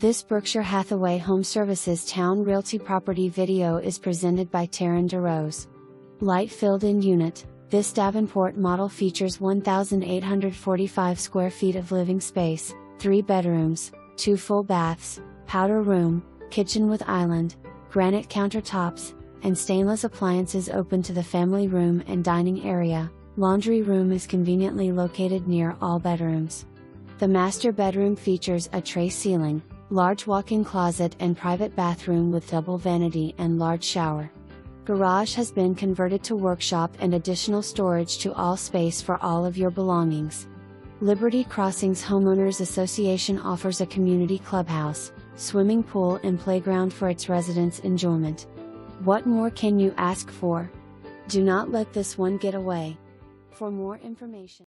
This Berkshire Hathaway HomeServices Towne Realty property video is presented by Taryn DeRose. Light filled-in unit. This Davenport model features 1,845 square feet of living space, 3 bedrooms, 2 full baths, powder room, kitchen with island, granite countertops, and stainless appliances open to the family room and dining area. Laundry room is conveniently located near all bedrooms. The master bedroom features a tray ceiling, large walk-in closet and private bathroom with double vanity and large shower. Garage has been converted to workshop and additional storage to all space for all of your belongings. Liberty Crossings Homeowners Association offers a community clubhouse, swimming pool and playground for its residents' enjoyment. What more can you ask for? Do not let this one get away. For more information